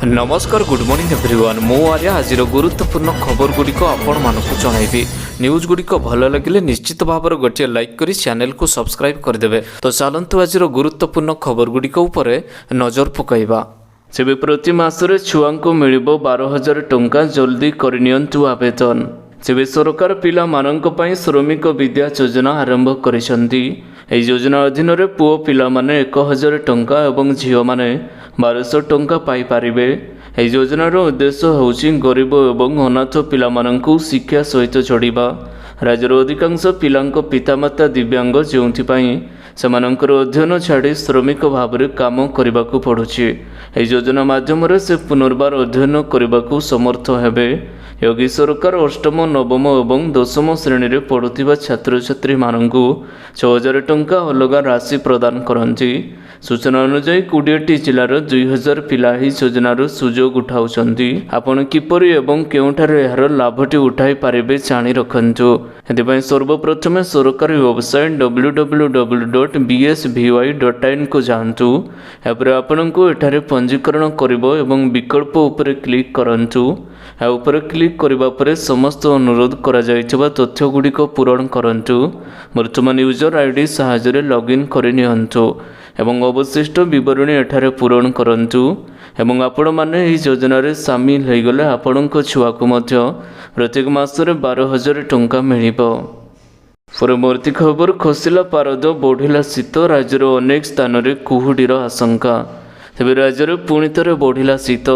नमस्कार good morning everyone मु आर्या आज गुरुत्वपूर्ण खबर गुड़िक आपण मानक जनइबी न्यूज गुड़िक भल लगे निश्चित भाव गोटे लाइक करी चैनल को सब्सक्राइब करदे। तो चलतु आज गुरुत्वपूर्ण खबर गुड़िक उपर नजर पकाइबा। तेज प्रति मासरे छुआ को मिल 12,000 टंका जल्दी करनियंतु आवेदन। तेज सरकार पिला मानक पई श्रमिक विद्या योजना आरंभ करिसंती। एही योजना अधीन रे पुओ पिला माने 1,000 टंका एवं झियो माने 1200 टंका पाई पारिबे। एही योजनार उद्देश्य होउछि गरीब एवं अनाथ पिला मानकु शिक्षा सहित जोड़िबा। राज्यर अधिकांश पिलांको पितामाता दिव्यांग जोंथिपाई सेमानंकर अध्ययन छाड़ी श्रमिक भाव में काम करने पड़ुछि। एही योजना माध्यम से पुनर्बार अध्ययन करने समर्थ हेबे। योगी सरकार अष्टम नवम एवं दशम श्रेणी में पढ़ुवा छात्र छात्री मानू 6,000 टंका अलग राशि प्रदान करती। सूचना अनुसार 20टी जिलार 2,000 पिला ही योजनार सुजोग उठाउछंती। आपण किपरि एवं केउठार यार लाभटी उठाई पारिबे जानि रखंतु। एथिपाई सर्वप्रथमे सरकारी वेबसाइट www.bsvy.in को जांतु। एपर आपनकु एठारे पंजीकरण करिवो एवं विकल्प उपरे क्लिक करंतु। आ उपरे क्लिक करिबा परे समस्त अनुरोध करा जायतिबा तथ्य गुड़िक पूरण करंतु। वर्तमान यूजर आईडी सहायरे लॉगिन करि नियंतु एवं अवशिष्ट विवरणी एठारे पूरण करंतु। एवं आपण माने एही योजना रे शामिल हो गले आपणको छुआ को मध्य प्रत्येक मासरे 12,000 टंका मिलिबो। परवर्ती खबर खसिला पारद बढ़िला शीत राज्यर अनेक स्थान में कुहुडीर आशंका। तेज राज्य पुणी थे बढ़िला शीत।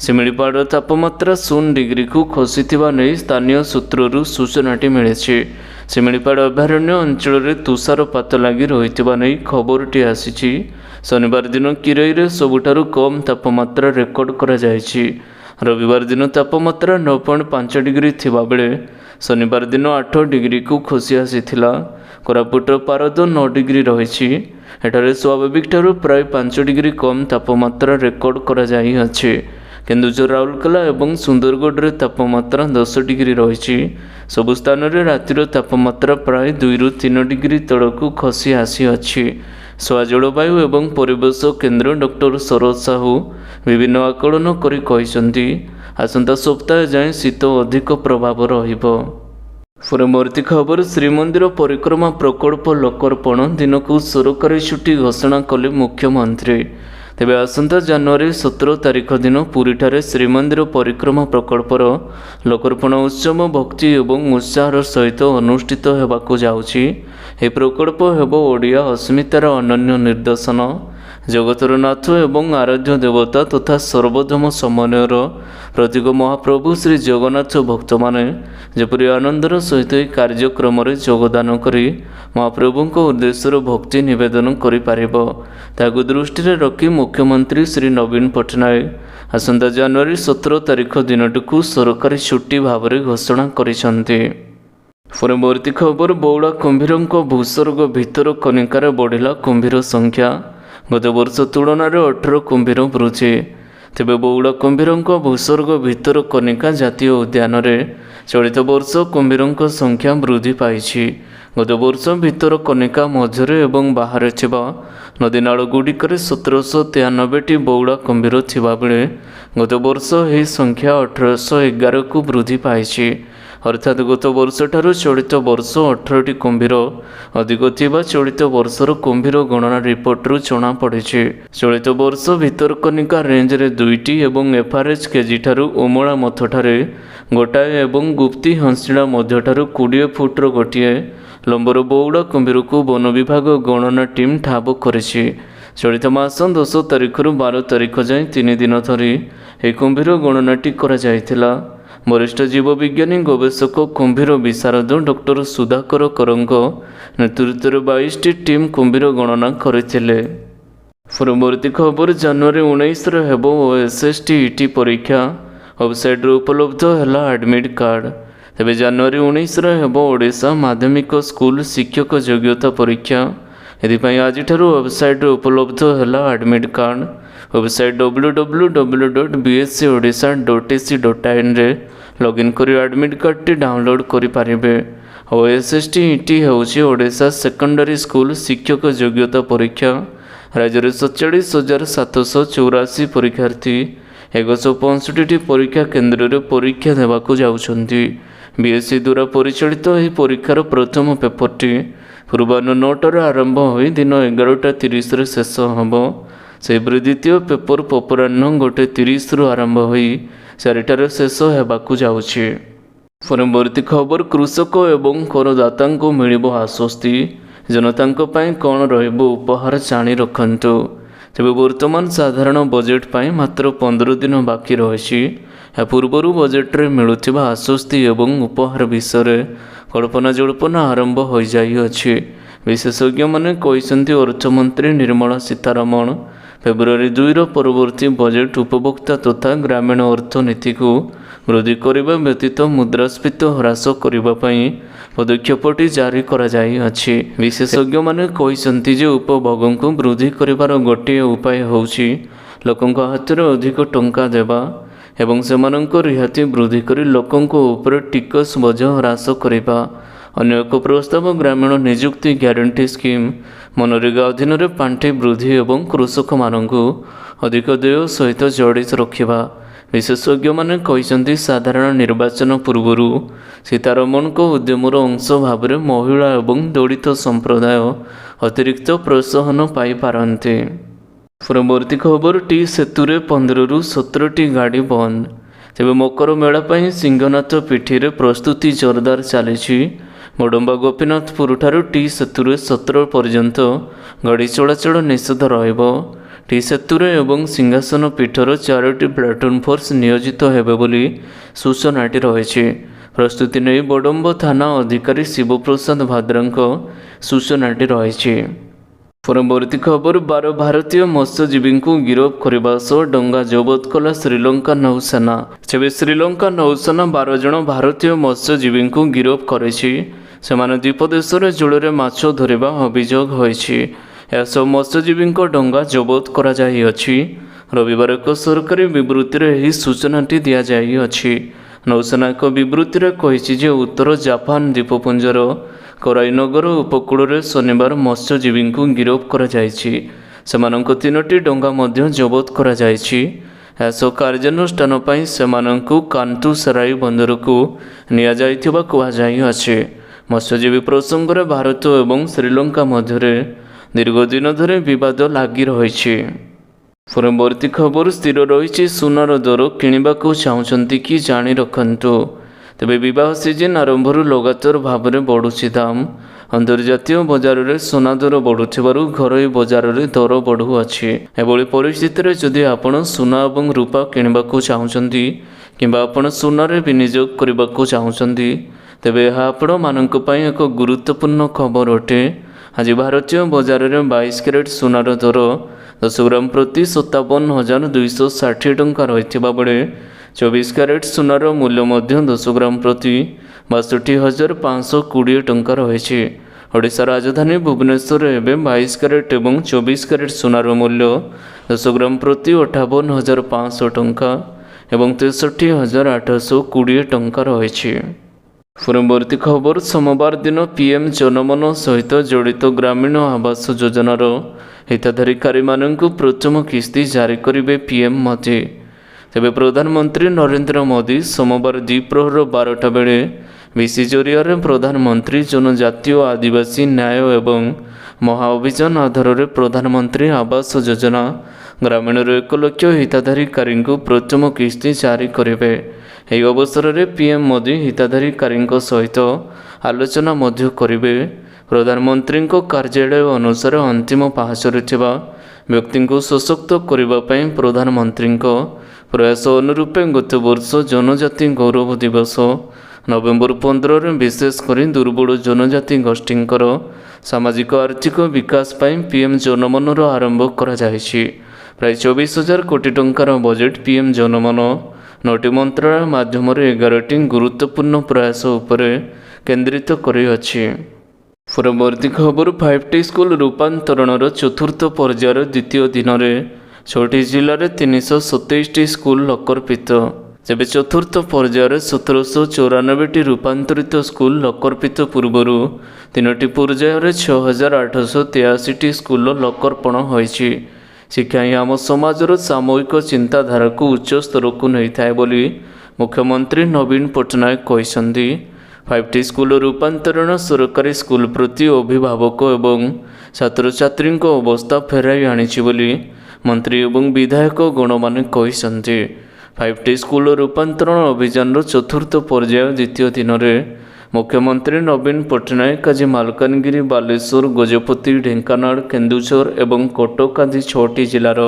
शिमिलीपाड़ तापमात्रा 0 डिग्री को खसी नहीं स्थानीय सूत्रु सूचनाटी मिली। शिमिलीपाड़ अभयारण्य अंचल में तुषारपात लगी रही नहीं खबरटी आसी। शनिवार दिन किरई में सबुठारु कम तापमात्रा रेकर्ड करा जायछि। रविवार दिन तापमात्रा 9.5 डिग्री थिबा बेले शनिवार दिन 8 डिग्री को खसी आसीथिला। कोरापुट पारद 9 डिग्री रही। एठारे स्वाभाविक ठारू प्राय 5 डिग्री कम तापमात्रा रेकर्ड करा जाई अछि। केन्दुझर राउरकेला और सुंदरगढ़ में तापमात्रा 10 डिग्री रही। सबु स्थान में रातिर तापमात्रा प्राय 2 ରୁ 3 डिग्री तलक खसी आसी अछि। सोआ जलवायु एवं परिवेश केन्द्र डॉक्टर सरोज साहू विभिन्न आकलन करी कहिसंती आसंता सप्ताह जाए शीत अधिक प्रभाव रहिबो। परवर्ती खबर श्रीमंदिर परिक्रमा प्रकल्प लोकार्पण दिन को सरकारी छुट्टी घोषणा कले मुख्यमंत्री। तेबे आसंता जनवरी 17 तारिख दिन पुरी ठारे श्रीमंदिर परिक्रमा प्रकल्पर लोकार्पण उत्सव भक्ति एवं उत्साह सहित अनुष्ठित होबाकू जाउछि। ए प्रकल्प हेबो ओडिया अस्मितार अनन्य निर्देशन जगतर नाथ एवं आराध्य देवता तथा सर्वधर्म समन्वयर प्रतीक महाप्रभु श्री जगन्नाथ भक्त माने जेपरि आनंदर सहित कार्यक्रम योगदान करी महाप्रभु उद्देश्य भक्ति निवेदन करिपारिबो ताकु दृष्टि रखी मुख्यमंत्री श्री नवीन पट्टनायक आसंता जनवरी 17 तारिख दिनटू सरकारी छुट्टी भाव में घोषणा करिसंती। परवर्ती खबर बौड़ा कुंभीर भूस्वर्ग भितर कनिकार बढ़िला कुंभीर संख्या। गत वर्ष तुलन में 18 कुंभीर वृद्धि। तेज बौड़ा कुंभीर भूस्वर्ग भितर कनिका जातीय उद्यान में चलित वर्ष कुंभीर संख्या वृद्धि पाई। गत वर्ष भितर कनिका मझरे एवं बाहर थिबा नदी नाल गुड़िकर 1793टी बौड़ा कुंभीर थिबा बेले गत वर्ष यह संख्या 1811 को वृद्धि पाई। अर्थात गत वर्ष ठारू चलित वर्ष 18टी कुंभीर अधिक थिबा चलित वर्षर कुंभीर गणना रिपोर्टरू जना पड़ी। चलित वर्ष भितरकनिका रेंज रे 2टी एवं एफआरएच केजी ठारू उमला मथ ठारे गोटाए एवं गुप्ती हंसिड़ा मध्य ठारू 20 फुट्र गोटे लंबर बौड़ा कुंभीर को वन विभाग गणना टीम ठाब करिछि। चलित मास 10 तारिख रु 12 तारिख जाए 3 दिन धरी ए कुंभीर गणनाटी करा जायथिला। वरिष्ठ जीवविज्ञानी गवेषक कुंभीर विशारद डॉक्टर सुधाकर करंग नेतृत्व 22टी टीम कुंभीर गणना करथिले। परवर्ती खबर जनवरी 19 रे हेबो ओएसएसटी परीक्षा वेबसाइट रे उपलब्ध हैला एडमिट कार्ड। तेबे जनवरी 19 रे हेबो ओडिशा माध्यमिक स्कूल शिक्षक योग्यता परीक्षा। एथिपाई आज वेबसाइट रे उपलब्ध हैला एडमिट कार्ड। वेबसाइट www.bscodisha.ac.in रे लॉगिन करी एडमिट कार्ड टी डाउनलोड करि पारिबे। ओएसएसटी होउछि ओडिशा सेकेंडरी स्कूल शिक्षक योग्यता परीक्षा। राज्य में 47,784 परीक्षार्थी 165ଟି ପରୀକ୍ଷା କେନ୍ଦ୍ରରେ ପରୀକ୍ଷା ଦେବାକୁ ଯାଉଛନ୍ତି। ବିଏସ୍ସି ଦ୍ୱାରା ପରିଚାଳିତ ଏହି ପରୀକ୍ଷାର ପ୍ରଥମ ପେପରଟି ପୂର୍ବାହ୍ନ 9ଟାରେ ଆରମ୍ଭ ହୋଇ ଦିନ 11:30ରେ ଶେଷ ହେବ। ସେହିପରି ଦ୍ୱିତୀୟ ପେପର ଅପରାହ୍ନ 1:30ରୁ ଆରମ୍ଭ ହୋଇ 4ଟାରେ ଶେଷ ହେବାକୁ ଯାଉଛି। ପରବର୍ତ୍ତୀ ଖବର, କୃଷକ ଏବଂ କରଦାତାଙ୍କୁ ମିଳିବ ଆଶ୍ୱସ୍ତି, ଜନତାଙ୍କ ପାଇଁ କ'ଣ ରହିବ ଉପହାର ଜାଣି ରଖନ୍ତୁ। ତେବେ ବର୍ତ୍ତମାନ ସାଧାରଣ ବଜେଟ୍ ପାଇଁ ମାତ୍ର 15 ଦିନ ବାକି ରହିଛି। ଏହା ପୂର୍ବରୁ ବଜେଟ୍ରେ ମିଳୁଥିବା ଆଶ୍ୱସ୍ତି ଏବଂ ଉପହାର ବିଷୟରେ କଳ୍ପନା ଜଳ୍ପନା ଆରମ୍ଭ ହୋଇଯାଇଅଛି। ବିଶେଷଜ୍ଞମାନେ କହିଛନ୍ତି ଅର୍ଥମନ୍ତ୍ରୀ ନିର୍ମଳା ସୀତାରମଣ ଫେବୃଆରୀ 2ର ପରବର୍ତ୍ତୀ ବଜେଟ୍ ଉପଭୋକ୍ତା ତଥା ଗ୍ରାମୀଣ ଅର୍ଥନୀତିକୁ ବୃଦ୍ଧି କରିବା ବ୍ୟତୀତ ମୁଦ୍ରାସ୍ଫୀତି ହ୍ରାସ କରିବା ପାଇଁ ପଦକ୍ଷେପଟି ଜାରି କରାଯାଇଅଛି। ବିଶେଷଜ୍ଞମାନେ କହିଛନ୍ତି ଯେ ଉପଭୋଗଙ୍କୁ ବୃଦ୍ଧି କରିବାର ଗୋଟିଏ ଉପାୟ ହେଉଛି ଲୋକଙ୍କ ହାତରେ ଅଧିକ ଟଙ୍କା ଦେବା ଏବଂ ସେମାନଙ୍କ ରିହାତି ବୃଦ୍ଧି କରି ଲୋକଙ୍କ ଉପରେ ଟିକସ ବୋଝ ହ୍ରାସ କରିବା। ଅନ୍ୟ ଏକ ପ୍ରସ୍ତାବ ଗ୍ରାମୀଣ ନିଯୁକ୍ତି ଗ୍ୟାରେଣ୍ଟି ସ୍କିମ୍ ମନରେଗା ଅଧୀନରେ ପାଣ୍ଠି ବୃଦ୍ଧି ଏବଂ କୃଷକମାନଙ୍କୁ ଅଧିକ ଦେୟ ସହିତ ଜଡ଼ିତ ରଖିବା। ବିଶେଷଜ୍ଞମାନେ କହିଛନ୍ତି ସାଧାରଣ ନିର୍ବାଚନ ପୂର୍ବରୁ ସୀତାରମଣଙ୍କ ଉଦ୍ୟମର ଅଂଶ ଭାବରେ ମହିଳା ଏବଂ ଦଳିତ ସମ୍ପ୍ରଦାୟ ଅତିରିକ୍ତ ପ୍ରୋତ୍ସାହନ ପାଇପାରନ୍ତି। ପରବର୍ତ୍ତୀ ଖବର, ଟି ସେତୁରେ 15ରୁ 17ଟି ଗାଡ଼ି ବନ୍ଦ। ତେବେ ମକର ମେଳା ପାଇଁ ସିଂହନାଥ ପିଠିରେ ପ୍ରସ୍ତୁତି ଜୋରଦାର ଚାଲିଛି। ବଡ଼ମ୍ବା ଗୋପୀନାଥପୁରଠାରୁ ଟି ସେତୁରେ 17 ପର୍ଯ୍ୟନ୍ତ ଗାଡ଼ି ଚଳାଚଳ ନିଷେଧ ରହିବ। ଟି ସେତୁରେ ଏବଂ ସିଂହାସନ ପୀଠର 4ଟି ପ୍ଲାଟୁନ୍ ଫୋର୍ସ ନିୟୋଜିତ ହେବେ ବୋଲି ସୂଚନାଟି ରହିଛି। ପ୍ରସ୍ତୁତି ନେଇ ବଡ଼ମ୍ବ ଥାନା ଅଧିକାରୀ ଶିବପ୍ରସାଦ ଭାଦ୍ରାଙ୍କ ସୂଚନାଟି ରହିଛି। ପରବର୍ତ୍ତୀ ଖବର, 12 ଭାରତୀୟ ମତ୍ସ୍ୟଜୀବୀଙ୍କୁ ଗିରଫ କରିବା ସହ ଡଙ୍ଗା ଜବତ କଲା ଶ୍ରୀଲଙ୍କା ନୌସେନା। ତେବେ ଶ୍ରୀଲଙ୍କା ନୌସେନା 12 ଜଣ ଭାରତୀୟ ମତ୍ସ୍ୟଜୀବୀଙ୍କୁ ଗିରଫ କରିଛି। ସେମାନେ ଦ୍ୱୀପ ଦେଶରେ ଜଳରେ ମାଛ ଧରିବା ଅଭିଯୋଗ ହୋଇଛି। ଏହାସହ ମତ୍ସ୍ୟଜୀବୀଙ୍କ ଡଙ୍ଗା ଜବତ କରାଯାଇଅଛି। ରବିବାର ଏକ ସରକାରୀ ବିବୃତ୍ତିରେ ଏହି ସୂଚନାଟି ଦିଆଯାଇଅଛି। ନୌସେନା ଏକ ବିବୃତ୍ତିରେ କହିଛି ଯେ ଉତ୍ତର ଜାପାନ ଦ୍ୱୀପପୁଞ୍ଜର କରାଇନଗର ଉପକୂଳରେ ଶନିବାର ମତ୍ସ୍ୟଜୀବୀଙ୍କୁ ଗିରଫ କରାଯାଇଛି। ସେମାନଙ୍କ 3ଟି ଡଙ୍ଗା ମଧ୍ୟ ଜବତ କରାଯାଇଛି। ଏହାସହ କାର୍ଯ୍ୟାନୁଷ୍ଠାନ ପାଇଁ ସେମାନଙ୍କୁ କାନ୍ତୁ ସେରାଇ ବନ୍ଦରକୁ ନିଆଯାଇଥିବା କୁହାଯାଇଅଛି। ମତ୍ସ୍ୟଜୀବୀ ପ୍ରସଙ୍ଗରେ ଭାରତ ଏବଂ ଶ୍ରୀଲଙ୍କା ମଧ୍ୟରେ ଦୀର୍ଘ ଦିନ ଧରି ବିବାଦ ଲାଗି ରହିଛି। ପରବର୍ତ୍ତୀ ଖବର, ସ୍ଥିର ରହିଛି ସୁନାର ଦର, କିଣିବାକୁ ଚାହୁଁଛନ୍ତି କି ଜାଣି ରଖନ୍ତୁ। ତେବେ ବିବାହ ସିଜନ୍ ଆରମ୍ଭରୁ ଲଗାତାର ଭାବରେ ବଢ଼ୁଛି ଦାମ। ଅନ୍ତର୍ଜାତୀୟ ବଜାରରେ ସୁନା ଦର ବଢ଼ୁଥିବାରୁ ଘରୋଇ ବଜାରରେ ଦର ବଢ଼ୁଅଛି। ଏଭଳି ପରିସ୍ଥିତିରେ ଯଦି ଆପଣ ସୁନା ଏବଂ ରୂପା କିଣିବାକୁ ଚାହୁଁଛନ୍ତି କିମ୍ବା ଆପଣ ସୁନାରେ ବିନିଯୋଗ କରିବାକୁ ଚାହୁଁଛନ୍ତି ତେବେ ଏହା ଆପଣମାନଙ୍କ ପାଇଁ ଏକ ଗୁରୁତ୍ୱପୂର୍ଣ୍ଣ ଖବର ଅଟେ। ଆଜି ଭାରତୀୟ ବଜାରରେ 22 କ୍ୟାରେଟ୍ ସୁନାର ଦର 10 ଗ୍ରାମ ପ୍ରତି 57,260 ଟଙ୍କା ରହିଥିବା ବେଳେ 24 କ୍ୟାରେଟ୍ ସୁନାର ମୂଲ୍ୟ ମଧ୍ୟ 10 ଗ୍ରାମ ପ୍ରତି 62,520 ଟଙ୍କା ରହିଛି। ଓଡ଼ିଶା ରାଜଧାନୀ ଭୁବନେଶ୍ୱରରେ ଏବେ 22 କ୍ୟାରେଟ୍ ଏବଂ 24 କ୍ୟାରେଟ୍ ସୁନାର ମୂଲ୍ୟ 10 ଗ୍ରାମ ପ୍ରତି 58,500 ଟଙ୍କା ଏବଂ 63,820 ଟଙ୍କା ରହିଛି। ପରବର୍ତ୍ତୀ ଖବର, ସୋମବାର ଦିନ ପିଏମ୍ ଜନମନ ସହିତ ଜଡ଼ିତ ଗ୍ରାମୀଣ ଆବାସ ଯୋଜନାର ହିତାଧିକାରୀମାନଙ୍କୁ ପ୍ରଥମ କିସ୍ତି ଜାରି କରିବେ ପିଏମ୍ ମୋଦି। ତେବେ ପ୍ରଧାନମନ୍ତ୍ରୀ ନରେନ୍ଦ୍ର ମୋଦି ସୋମବାର ଦ୍ୱିପ୍ରହର 12ଟା ବେଳେ ଭିସି ଜରିଆରେ ପ୍ରଧାନମନ୍ତ୍ରୀ ଜନଜାତୀୟ ଆଦିବାସୀ ନ୍ୟାୟ ଏବଂ ମହା ଅଭିଯାନ ଆଧାରରେ ପ୍ରଧାନମନ୍ତ୍ରୀ ଆବାସ ଯୋଜନା ଗ୍ରାମୀଣର 1 ଲକ୍ଷ ହିତାଧିକାରୀଙ୍କୁ ପ୍ରଥମ କିସ୍ତି ଜାରି କରିବେ। ଏହି ଅବସରରେ ପିଏମ୍ ମୋଦି ହିତାଧିକାରୀଙ୍କ ସହିତ ଆଲୋଚନା ମଧ୍ୟ କରିବେ। ପ୍ରଧାନମନ୍ତ୍ରୀଙ୍କ କାର୍ଯ୍ୟାଳୟ ଅନୁସାରେ ଅନ୍ତିମ ପାହାଚରେ ଥିବା ବ୍ୟକ୍ତିଙ୍କୁ ସଶକ୍ତ କରିବା ପାଇଁ ପ୍ରଧାନମନ୍ତ୍ରୀଙ୍କ ପ୍ରୟାସ ଅନୁରୂପେ ଗତ ବର୍ଷ ଜନଜାତି ଗୌରବ ଦିବସ ନଭେମ୍ବର 15ରେ ବିଶେଷ କରି ଦୁର୍ବଳ ଜନଜାତି ଗୋଷ୍ଠୀଙ୍କର ସାମାଜିକ ଆର୍ଥିକ ବିକାଶ ପାଇଁ ପିଏମ୍ ଜନମନର ଆରମ୍ଭ କରାଯାଇଛି। ପ୍ରାୟ 24,000 କୋଟି ଟଙ୍କାର ବଜେଟ୍ ପିଏମ୍ ଜନମନ 9ଟି ମନ୍ତ୍ରଣାଳୟ ମାଧ୍ୟମରେ 11ଟି ଗୁରୁତ୍ୱପୂର୍ଣ୍ଣ ପ୍ରୟାସ ଉପରେ କେନ୍ଦ୍ରିତ କରିଅଛି। ପରବର୍ତ୍ତୀ ଖବର, 5ଟି ସ୍କୁଲ ରୂପାନ୍ତରଣର ଚତୁର୍ଥ ପର୍ଯ୍ୟାୟର ଦ୍ୱିତୀୟ ଦିନରେ 6ଟି ଜିଲ୍ଲାରେ 327ଟି ସ୍କୁଲ ଲୋକର୍ପିତ। ତେବେ ଚତୁର୍ଥ ପର୍ଯ୍ୟାୟରେ 1794ଟି ରୂପାନ୍ତରିତ ସ୍କୁଲ ଲୋକର୍ପିତ ପୂର୍ବରୁ 3ଟି ପର୍ଯ୍ୟାୟରେ 6,883ଟି ସ୍କୁଲ ଲୋକର୍ପଣ ହୋଇଛି। ଶିକ୍ଷା ହିଁ ଆମ ସମାଜର ସାମୂହିକ ଚିନ୍ତାଧାରାକୁ ଉଚ୍ଚ ସ୍ତରକୁ ନେଇଥାଏ ବୋଲି ମୁଖ୍ୟମନ୍ତ୍ରୀ ନବୀନ ପଟ୍ଟନାୟକ କହିଛନ୍ତି। 5T ସ୍କୁଲ ରୂପାନ୍ତରଣ ସରକାରୀ ସ୍କୁଲ ପ୍ରତି ଅଭିଭାବକ ଏବଂ ଛାତ୍ରଛାତ୍ରୀଙ୍କ ଅବସ୍ଥା ଫେରାଇ ଆଣିଛି ବୋଲି ମନ୍ତ୍ରୀ ଏବଂ ବିଧାୟକ ଗଣମାନେ କହିଛନ୍ତି। 5T ସ୍କୁଲ ରୂପାନ୍ତରଣ ଅଭିଯାନର ଚତୁର୍ଥ ପର୍ଯ୍ୟାୟ ଦ୍ୱିତୀୟ ଦିନରେ ମୁଖ୍ୟମନ୍ତ୍ରୀ ନବୀନ ପଟ୍ଟନାୟକ ଆଜି ମାଲକାନଗିରି, ବାଲେଶ୍ୱର, ଗଜପତି, ଢେଙ୍କାନାଳ, କେନ୍ଦୁଝର ଏବଂ କଟକ ଆଦି 6ଟି ଜିଲ୍ଲାର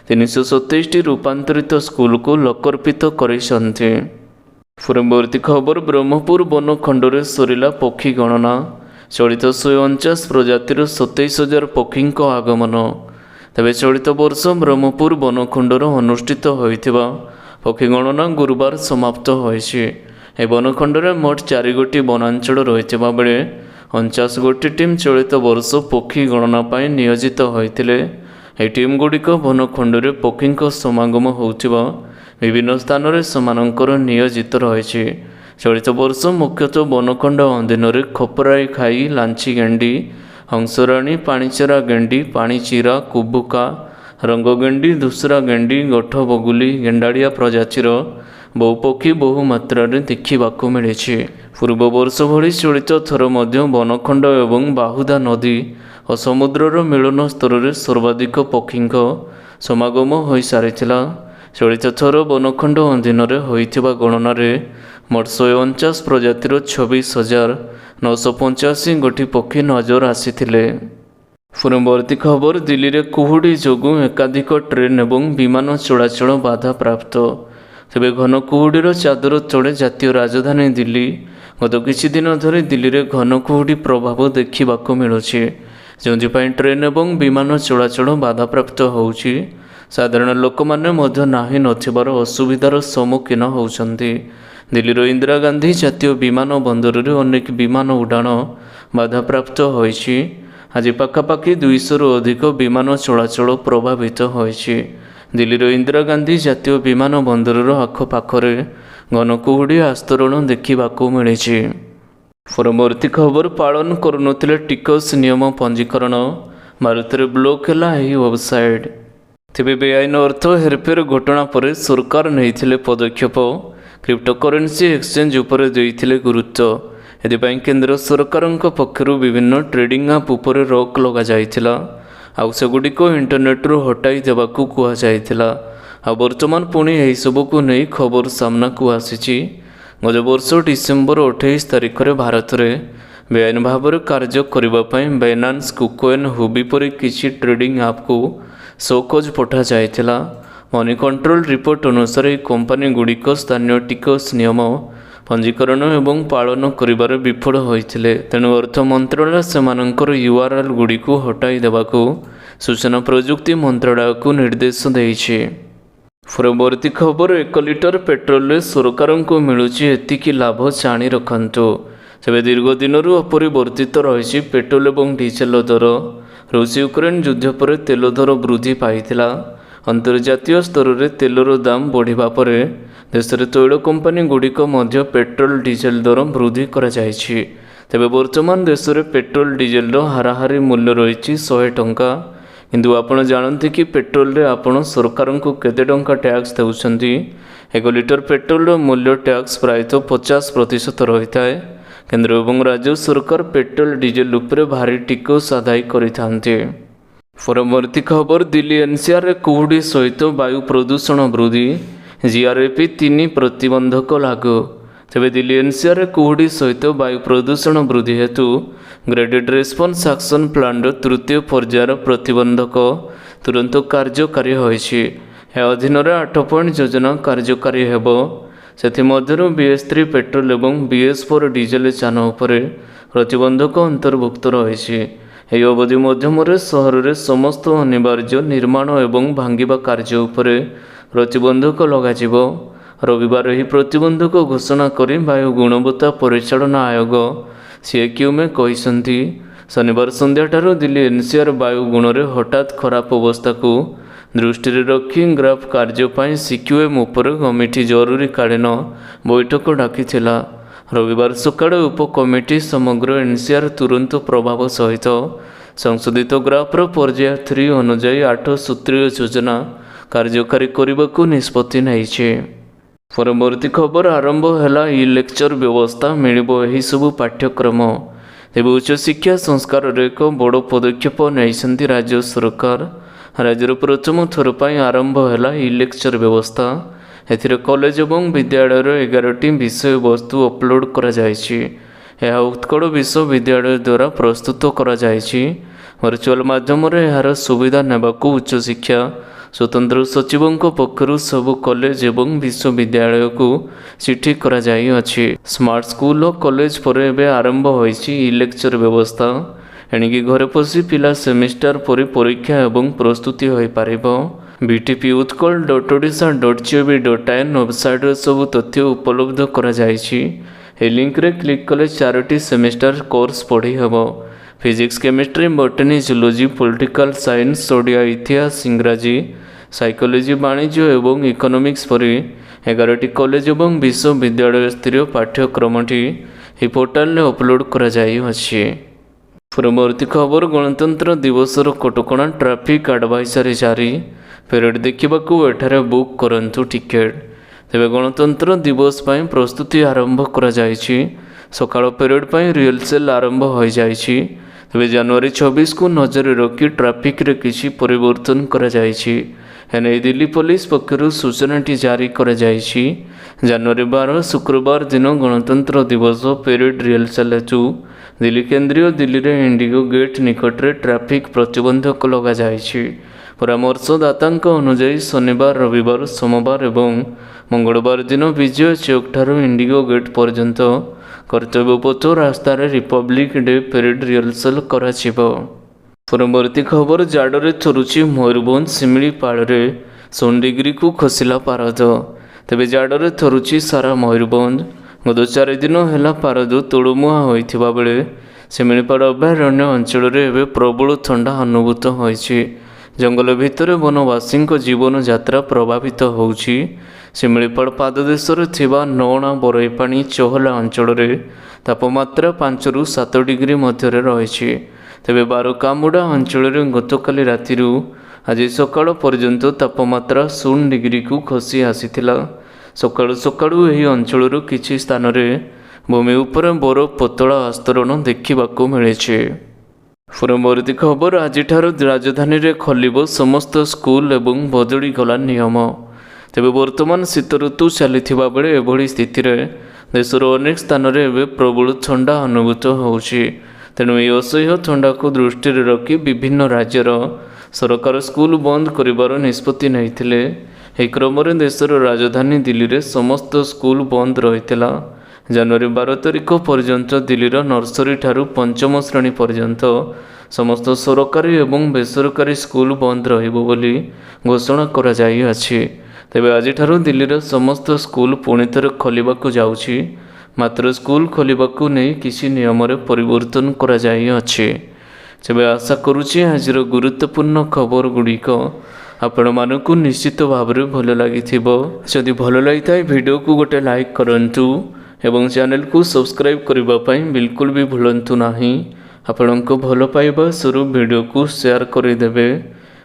327ଟି ରୂପାନ୍ତରିତ ସ୍କୁଲକୁ ଲୋକାର୍ପିତ କରିଛନ୍ତି। ପରବର୍ତ୍ତୀ ଖବର, ବ୍ରହ୍ମପୁର ବନଖଣ୍ଡରେ ସରିଲା ପକ୍ଷୀ ଗଣନା। ଚଳିତ 149 ପ୍ରଜାତିର 27,000 ପକ୍ଷୀଙ୍କ ଆଗମନ। ତେବେ ଚଳିତ ବର୍ଷ ବ୍ରହ୍ମପୁର ବନଖଣ୍ଡର ଅନୁଷ୍ଠିତ ହୋଇଥିବା ପକ୍ଷୀ ଗଣନା ଗୁରୁବାର ସମାପ୍ତ ହୋଇଛି। ଏହି ବନଖଣ୍ଡରେ ମୋଟ 4 ଗୋଟି ବନାଞ୍ଚଳ ରହିଥିବା ବେଳେ 49 ଗୋଟି ଟିମ୍ ଚଳିତ ବର୍ଷ ପକ୍ଷୀ ଗଣନା ପାଇଁ ନିୟୋଜିତ ହୋଇଥିଲେ। ଏହି ଟିମ୍ ଗୁଡ଼ିକ ବନଖଣ୍ଡରେ ପକ୍ଷୀଙ୍କ ସମାଗମ ହେଉଥିବା ବିଭିନ୍ନ ସ୍ଥାନରେ ସେମାନଙ୍କର ନିୟୋଜିତ ରହିଛି। ଚଳିତ ବର୍ଷ ମୁଖ୍ୟତଃ ବନଖଣ୍ଡ ଅଧୀନରେ ଖପରାଇ ଖାଇ, ଲାଞ୍ଚି ଗେଣ୍ଡି, ହଂସରାଣୀ, ପାଣିଚେରା ଗେଣ୍ଡି, ପାଣିଚିରା, କୁବୁକା, ରଙ୍ଗଗେଣ୍ଡି, ଧୁସୁରା ଗେଣ୍ଡି, ଗୋଠ ବଗୁଲି, ଗେଣ୍ଡାଳିଆ ପ୍ରଜାତିର ବହୁ ପକ୍ଷୀ ବହୁ ମାତ୍ରାରେ ଦେଖିବାକୁ ମିଳିଛି। ପୂର୍ବ ବର୍ଷ ଭଳି ଚଳିତ ଥର ମଧ୍ୟ ବନଖଣ୍ଡ ଏବଂ ବାହୁଦା ନଦୀ ଓ ସମୁଦ୍ରର ମିଳନ ସ୍ଥଳରେ ସର୍ବାଧିକ ପକ୍ଷୀଙ୍କ ସମାଗମ ହୋଇସାରିଥିଲା। ଚଳିତ ଥର ବନଖଣ୍ଡ ଅଧୀନରେ ହୋଇଥିବା ଗଣନାରେ ମୋଟ 149 ପ୍ରଜାତିର 26,985 ଗୋଟି ପକ୍ଷୀ ନଜର ଆସିଥିଲେ। ପରବର୍ତ୍ତୀ ଖବର, ଦିଲ୍ଲୀରେ କୁହୁଡ଼ି ଯୋଗୁଁ ଏକାଧିକ ଟ୍ରେନ୍ ଏବଂ ବିମାନ ଚଳାଚଳ ବାଧାପ୍ରାପ୍ତ। ତେବେ ଘନ କୁହୁଡ଼ିର ଚାଦର ତଳେ ଜାତୀୟ ରାଜଧାନୀ ଦିଲ୍ଲୀ ଗତ କିଛି ଦିନ ଧରି ଦିଲ୍ଲୀରେ ଘନ କୁହୁଡ଼ି ପ୍ରଭାବ ଦେଖିବାକୁ ମିଳୁଛି, ଯେଉଁଥିପାଇଁ ଟ୍ରେନ୍ ଏବଂ ବିମାନ ଚଳାଚଳ ବାଧାପ୍ରାପ୍ତ ହେଉଛି। ସାଧାରଣ ଲୋକମାନେ ମଧ୍ୟ ନାହିଁ ନଥିବାର ଅସୁବିଧାର ସମ୍ମୁଖୀନ ହେଉଛନ୍ତି। ଦିଲ୍ଲୀର ଇନ୍ଦିରା ଗାନ୍ଧୀ ଜାତୀୟ ବିମାନ ବନ୍ଦରରେ ଅନେକ ବିମାନ ଉଡ଼ାଣ ବାଧାପ୍ରାପ୍ତ ହୋଇଛି। ଆଜି ପାଖାପାଖି 200ରୁ ଅଧିକ ବିମାନ ଚଳାଚଳ ପ୍ରଭାବିତ ହୋଇଛି। ଦିଲ୍ଲୀର ଇନ୍ଦିରା ଗାନ୍ଧୀ ଜାତୀୟ ବିମାନ ବନ୍ଦରର ଆଖପାଖରେ ଘନ କୁହୁଡ଼ି ଆସ୍ତରଣ ଦେଖିବାକୁ ମିଳିଛି। ପରବର୍ତ୍ତୀ ଖବର, ପାଳନ କରୁନଥିଲେ ଟିକସ ନିୟମ ପଞ୍ଜୀକରଣ। ଭାରତରେ ବ୍ଲକ୍ ହେଲା ଏହି ୱେବସାଇଟ୍। ତେବେ ବେଆଇନ ଅର୍ଥ ହେରଫେର ଘଟଣା ପରେ ସରକାର ନେଇଥିଲେ ପଦକ୍ଷେପ। କ୍ରିପ୍ଟୋକରେନ୍ସି ଏକ୍ସଚେଞ୍ଜ ଉପରେ ଦେଇଥିଲେ ଗୁରୁତ୍ୱ। ଏଥିପାଇଁ କେନ୍ଦ୍ର ସରକାରଙ୍କ ପକ୍ଷରୁ ବିଭିନ୍ନ ଟ୍ରେଡିଂ ଆପ୍ ଉପରେ ରୋକ ଲଗାଯାଇଥିଲା। ଆଉ ସେଗୁଡ଼ିକ ଇଣ୍ଟରନେଟ୍ରୁ ହଟାଇ ଦେବାକୁ କୁହାଯାଇଥିଲା। ଆଉ ବର୍ତ୍ତମାନ ପୁଣି ଏହିସବୁକୁ ନେଇ ଖବର ସାମ୍ନାକୁ ଆସିଛି। ଗତ ବର୍ଷ ଡିସେମ୍ବର 28 ତାରିଖରେ ଭାରତରେ ବେଆଇନ ଭାବରେ କାର୍ଯ୍ୟ କରିବା ପାଇଁ ବାଇନାନ୍ସ, କୁକଏନ୍, ହୁବି ପରି କିଛି ଟ୍ରେଡିଂ ଆପକୁ ସୋକଜ ପଠାଯାଇଥିଲା। ମନି କଣ୍ଟ୍ରୋଲ ରିପୋର୍ଟ ଅନୁସାରେ ଏହି କମ୍ପାନୀଗୁଡ଼ିକ ସ୍ଥାନୀୟ ଟିକସ ନିୟମ ପଞ୍ଜୀକରଣ ଏବଂ ପାଳନ କରିବାରେ ବିଫଳ ହୋଇଥିଲେ। ତେଣୁ ଅର୍ଥ ମନ୍ତ୍ରଣାଳୟ ସେମାନଙ୍କର URL ଗୁଡ଼ିକୁ ହଟାଇ ଦେବାକୁ ସୂଚନା ପ୍ରଯୁକ୍ତି ମନ୍ତ୍ରଣାଳୟକୁ ନିର୍ଦ୍ଦେଶ ଦେଇଛି। ପରବର୍ତ୍ତୀ ଖବର, 1 ଲିଟର ପେଟ୍ରୋଲରେ ସରକାରଙ୍କୁ ମିଳୁଛି ଏତିକି ଲାଭ, ଜାଣି ରଖନ୍ତୁ। ତେବେ ଦୀର୍ଘ ଦିନରୁ ଅପରିବର୍ତ୍ତିତ ରହିଛି ପେଟ୍ରୋଲ ଏବଂ ଡିଜେଲ ଦର। ରୁଷ ୟୁକ୍ରେନ୍ ଯୁଦ୍ଧ ପରେ ତେଲ ଦର ବୃଦ୍ଧି ପାଇଥିଲା। ଅନ୍ତର୍ଜାତୀୟ ସ୍ତରରେ ତେଲର ଦାମ ବଢ଼ିବା ପରେ ଦେଶରେ ତୈଳ କମ୍ପାନୀଗୁଡ଼ିକ ମଧ୍ୟ ପେଟ୍ରୋଲ ଡିଜେଲ ଦର ବୃଦ୍ଧି କରାଯାଇଛି। ତେବେ ବର୍ତ୍ତମାନ ଦେଶରେ ପେଟ୍ରୋଲ ଡିଜେଲର ହାରାହାରି ମୂଲ୍ୟ ରହିଛି 100 ଟଙ୍କା। କିନ୍ତୁ ଆପଣ ଜାଣନ୍ତି କି ପେଟ୍ରୋଲରେ ଆପଣ ସରକାରଙ୍କୁ କେତେ ଟଙ୍କା ଟ୍ୟାକ୍ସ ଦେଉଛନ୍ତି? 1 ଲିଟର ପେଟ୍ରୋଲର ମୂଲ୍ୟ ଟ୍ୟାକ୍ସ ପ୍ରାୟତଃ 50% ରହିଥାଏ। କେନ୍ଦ୍ର ଏବଂ ରାଜ୍ୟ ସରକାର ପେଟ୍ରୋଲ ଡିଜେଲ ଉପରେ ଭାରି ଟିକସ ଆଦାୟ କରିଥାନ୍ତି। ପରବର୍ତ୍ତୀ ଖବର, ଦିଲ୍ଲୀ NCRରେ କୁହୁଡ଼ି ସହିତ ବାୟୁ ପ୍ରଦୂଷଣ ବୃଦ୍ଧି। GREP 3 ପ୍ରତିବନ୍ଧକ ଲାଗୁ। ତେବେ ଦିଲ୍ଲୀ NCRରେ କୁହୁଡ଼ି ସହିତ ବାୟୁ ପ୍ରଦୂଷଣ ବୃଦ୍ଧି ହେତୁ ଗ୍ରେଡେଡ୍ ରେସ୍ପନ୍ସ ଆକ୍ସନ ପ୍ଲାନ୍ର ତୃତୀୟ ପର୍ଯ୍ୟାୟର ପ୍ରତିବନ୍ଧକ ତୁରନ୍ତ କାର୍ଯ୍ୟକାରୀ ହୋଇଛି। ଏହା ଅଧୀନରେ 8 ପଏଣ୍ଟ ଯୋଜନା କାର୍ଯ୍ୟକାରୀ ହେବ। ସେଥିମଧ୍ୟରୁ BS3 ପେଟ୍ରୋଲ ଏବଂ BS4 ଡିଜେଲ ଯାନ ଉପରେ ପ୍ରତିବନ୍ଧକ ଅନ୍ତର୍ଭୁକ୍ତ ରହିଛି। ଏହି ଅବଧି ମଧ୍ୟମରେ ସହରରେ ସମସ୍ତ ଅନିବାର୍ଯ୍ୟ ନିର୍ମାଣ ଏବଂ ଭାଙ୍ଗିବା କାର୍ଯ୍ୟ ଉପରେ ପ୍ରତିବନ୍ଧକ ଲଗାଯିବ। ରବିବାର ଏହି ପ୍ରତିବନ୍ଧକ ଘୋଷଣା କରି ବାୟୁ ଗୁଣବତ୍ତା ପରିଚାଳନା ଆୟୋଗ CAQM କହିଛନ୍ତି। ଶନିବାର ସନ୍ଧ୍ୟାଠାରୁ ଦିଲ୍ଲୀ NCR ବାୟୁ ଗୁଣରେ ହଠାତ୍ ଖରାପ ଅବସ୍ଥାକୁ ଦୃଷ୍ଟିରେ ରଖି ଗ୍ରାଫ କାର୍ଯ୍ୟ ପାଇଁ CQM ଉପରେ କମିଟି ଜରୁରୀକାଳୀନ ବୈଠକ ଡାକିଥିଲା। ରବିବାର ସକାଳେ ଉପକମିଟି ସମଗ୍ର NCR ତୁରନ୍ତ ପ୍ରଭାବ ସହିତ ସଂଶୋଧିତ ଗ୍ରାଫର ପର୍ଯ୍ୟାୟ 3 ଅନୁଯାୟୀ 8 ସୂତ୍ରୀୟ ଯୋଜନା କାର୍ଯ୍ୟକାରୀ କରିବାକୁ ନିଷ୍ପତ୍ତି ନେଇଛି। ପରବର୍ତ୍ତୀ ଖବର ଆରମ୍ଭ ହେଲା ଇ ଲେକ୍ଚର ବ୍ୟବସ୍ଥା, ମିଳିବ ଏହିସବୁ ପାଠ୍ୟକ୍ରମ। ତେବେ ଉଚ୍ଚଶିକ୍ଷା ସଂସ୍କାରରେ ଏକ ବଡ଼ ପଦକ୍ଷେପ ନେଇଛନ୍ତି ରାଜ୍ୟ ସରକାର। ରାଜ୍ୟର ପ୍ରଥମ ଥର ପାଇଁ ଆରମ୍ଭ ହେଲା ଇ ଲେକ୍ଚର ବ୍ୟବସ୍ଥା। ଏଥିରେ କଲେଜ ଏବଂ ବିଦ୍ୟାଳୟର 11ଟି ବିଷୟବସ୍ତୁ ଅପଲୋଡ଼ କରାଯାଇଛି। ଏହା ଉତ୍କଳ ବିଶ୍ୱବିଦ୍ୟାଳୟ ଦ୍ୱାରା ପ୍ରସ୍ତୁତ କରାଯାଇଛି। ଭର୍ଚୁଆଲ ମାଧ୍ୟମରେ ଏହାର ସୁବିଧା ନେବାକୁ ଉଚ୍ଚଶିକ୍ଷା ସ୍ୱତନ୍ତ୍ର ସଚିବଙ୍କ ପକ୍ଷରୁ ସବୁ କଲେଜ ଏବଂ ବିଶ୍ୱବିଦ୍ୟାଳୟକୁ ଚିଠି କରାଯାଇଅଛି। ସ୍ମାର୍ଟ ସ୍କୁଲ ଓ କଲେଜ ପରେ ଏବେ ଆରମ୍ଭ ହୋଇଛି ଇ ଲେକ୍ଚର ବ୍ୟବସ୍ଥା। ଏଣିକି ଘରେ ବସି ପିଲା ସେମିଷ୍ଟାର ପରେ ପରୀକ୍ଷା ଏବଂ ପ୍ରସ୍ତୁତି ହୋଇପାରିବ। btputkal.odisha.gov.in ୱେବସାଇଟ୍ରେ ସବୁ ତଥ୍ୟ ଉପଲବ୍ଧ କରାଯାଇଛି। ଏହି ଲିଙ୍କରେ କ୍ଲିକ୍ କଲେ 4ଟି ସେମିଷ୍ଟାର କୋର୍ସ ପଢ଼ି ହେବ। Physics, chemistry, botany, zoology, political science, Odia, ଇତିହାସ, ଇଂରାଜୀ, ସାଇକୋଲୋଜି, ବାଣିଜ୍ୟ ଏବଂ ଇକୋନୋମିକ୍ସ ପରି 11ଟି କଲେଜ ଏବଂ ବିଶ୍ୱବିଦ୍ୟାଳୟ ସ୍ତରୀୟ ପାଠ୍ୟକ୍ରମଟି ଏହି ପୋର୍ଟାଲରେ ଅପଲୋଡ଼ କରାଯାଇଅଛି। ପରବର୍ତ୍ତୀ ଖବର ଗଣତନ୍ତ୍ର ଦିବସର କଟକଣା, ଟ୍ରାଫିକ୍ ଆଡ଼ଭାଇଜରୀ ଜାରି। ପେରେଡ୍ ଦେଖିବାକୁ ଏଠାରେ ବୁକ୍ କରନ୍ତୁ ଟିକେଟ୍। ତେବେ ଗଣତନ୍ତ୍ର ଦିବସ ପାଇଁ ପ୍ରସ୍ତୁତି ଆରମ୍ଭ କରାଯାଇଛି। ସକାଳ ପେରେଡ୍ ପାଇଁ ରିହର୍ସାଲ ଆରମ୍ଭ ହୋଇଯାଇଛି। ତେବେ ଜାନୁଆରୀ 26କୁ ନଜରରେ ରଖି ଟ୍ରାଫିକ୍ରେ କିଛି ପରିବର୍ତ୍ତନ କରାଯାଇଛି। ଏନେଇ ଦିଲ୍ଲୀ ପୋଲିସ ପକ୍ଷରୁ ସୂଚନାଟି ଜାରି କରାଯାଇଛି। ଜାନୁଆରୀ 12 ଶୁକ୍ରବାର ଦିନ ଗଣତନ୍ତ୍ର ଦିବସ ପେରେଡ୍ ରିହର୍ସାଲ ହେତୁ ଦିଲ୍ଲୀ କେନ୍ଦ୍ରୀୟ ଦିଲ୍ଲୀରେ ଇଣ୍ଡିଗୋ ଗେଟ୍ ନିକଟରେ ଟ୍ରାଫିକ୍ ପ୍ରତିବନ୍ଧକ ଲଗାଯାଇଛି। ପରାମର୍ଶଦାତାଙ୍କ ଅନୁଯାୟୀ ଶନିବାର, ରବିବାର, ସୋମବାର ଏବଂ ମଙ୍ଗଳବାର ଦିନ ବିଜୟ ଚୌକଠାରୁ ଇଣ୍ଡିଗୋ ଗେଟ୍ ପର୍ଯ୍ୟନ୍ତ କର୍ତ୍ତବ୍ୟ ପଥ ରାସ୍ତାରେ ରିପବ୍ଲିକ୍ ଡେ ପେରେଡ୍ ରିହର୍ସାଲ କରାଯିବ। ପରବର୍ତ୍ତୀ ଖବର ଜାଡ଼ରେ ଥରୁଛି ମୟୂରଭଞ୍ଜ, ଶିମିଳିପାଳରେ 0 ଡିଗ୍ରୀକୁ ଖସିଲା ପାରଦ। ତେବେ ଜାଡ଼ରେ ଥରୁଛି ସାରା ମୟୂରଭଞ୍ଜ। ଗତ 4 ଦିନ ହେଲା ପାରଦ ତଳମୁହାଁ ହୋଇଥିବା ବେଳେ ଶିମିଳିପାଳ ଅଭୟାରଣ୍ୟ ଅଞ୍ଚଳରେ ଏବେ ପ୍ରବଳ ଥଣ୍ଡା ଅନୁଭୂତ ହୋଇଛି। ଜଙ୍ଗଲ ଭିତରେ ବନବାସୀଙ୍କ ଜୀବନଯାତ୍ରା ପ୍ରଭାବିତ ହେଉଛି। ଶିମିଳିପାଳ ପାଦଦେଶରେ ଥିବା ନଅଣା, ବରୈପାଣି, ଚହଲା ଅଞ୍ଚଳରେ ତାପମାତ୍ରା 5ରୁ 7 ଡିଗ୍ରୀ ମଧ୍ୟରେ ରହିଛି। ତେବେ ବାରକାମୁଡ଼ା ଅଞ୍ଚଳରେ ଗତକାଲି ରାତିରୁ ଆଜି ସକାଳ ପର୍ଯ୍ୟନ୍ତ ତାପମାତ୍ରା 0 ଡିଗ୍ରୀକୁ ଖସି ଆସିଥିଲା। ସକାଳୁ ସକାଳୁ ଏହି ଅଞ୍ଚଳର କିଛି ସ୍ଥାନରେ ଭୂମି ଉପରେ ବରଫ ପତଳା ଆସ୍ତରଣ ଦେଖିବାକୁ ମିଳିଛି। ପରବର୍ତ୍ତୀ ଖବର ଆଜିଠାରୁ ରାଜଧାନୀରେ ଖୋଲିବ ସମସ୍ତ ସ୍କୁଲ ଏବଂ ବଦଳିଗଲା ନିୟମ। ତେବେ ବର୍ତ୍ତମାନ ଶୀତ ଋତୁ ଚାଲିଥିବା ବେଳେ ଏଭଳି ସ୍ଥିତିରେ ଦେଶର ଅନେକ ସ୍ଥାନରେ ଏବେ ପ୍ରବଳ ଥଣ୍ଡା ଅନୁଭୂତ ହେଉଛି। ତେଣୁ ଏହି ଅସହ୍ୟ ଥଣ୍ଡାକୁ ଦୃଷ୍ଟିରେ ରଖି ବିଭିନ୍ନ ରାଜ୍ୟର ସରକାର ସ୍କୁଲ ବନ୍ଦ କରିବାର ନିଷ୍ପତ୍ତି ନେଇଥିଲେ। ଏହି କ୍ରମରେ ଦେଶର ରାଜଧାନୀ ଦିଲ୍ଲୀରେ ସମସ୍ତ ସ୍କୁଲ ବନ୍ଦ ରହିଥିଲା। ଜାନୁଆରୀ 12 ତାରିଖ ପର୍ଯ୍ୟନ୍ତ ଦିଲ୍ଲୀର ନର୍ସରୀ ଠାରୁ 5ମ ଶ୍ରେଣୀ ପର୍ଯ୍ୟନ୍ତ ସମସ୍ତ ସରକାରୀ ଏବଂ ବେସରକାରୀ ସ୍କୁଲ ବନ୍ଦ ରହିବ ବୋଲି ଘୋଷଣା କରାଯାଇଅଛି। ତେବେ ଆଜିଠାରୁ ଦିଲ୍ଲୀର ସମସ୍ତ ସ୍କୁଲ ପୁଣି ଥରେ ଖୋଲିବାକୁ ଯାଉଛି। ମାତ୍ର ସ୍କୁଲ ଖୋଲିବାକୁ ନେଇ କିଛି ନିୟମରେ ପରିବର୍ତ୍ତନ କରାଯାଇଅଛି। ତେବେ ଆଶା କରୁଛି ଆଜିର ଗୁରୁତ୍ୱପୂର୍ଣ୍ଣ ଖବର ଗୁଡ଼ିକ ଆପଣମାନଙ୍କୁ ନିଶ୍ଚିତ ଭାବରେ ଭଲ ଲାଗିଥିବ। ଯଦି ଭଲ ଲାଗିଥାଏ ଭିଡ଼ିଓକୁ ଗୋଟେ ଲାଇକ୍ କରନ୍ତୁ ଏବଂ ଚ୍ୟାନେଲକୁ ସବସ୍କ୍ରାଇବ୍ କରିବା ପାଇଁ ବିଲକୁଲ ବି ଭୁଲନ୍ତୁ ନାହିଁ। ଆପଣଙ୍କ ଭଲ ପାଇବା ସ୍ୱରୂପ ଭିଡ଼ିଓକୁ ସେୟାର କରିଦେବେ।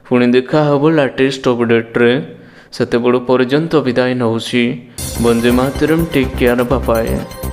ପୁଣି ଦେଖା ହେବ ଲାଟେଷ୍ଟ ଅପଡେଟ୍ରେ। ସେତେବେଳ ପର୍ଯ୍ୟନ୍ତ ବିଦାୟ ନେଉଛି। ବନ୍ଦେ ମାତରମ୍, ଟେକ୍ କେୟାର, ବାଏ ବାଏ।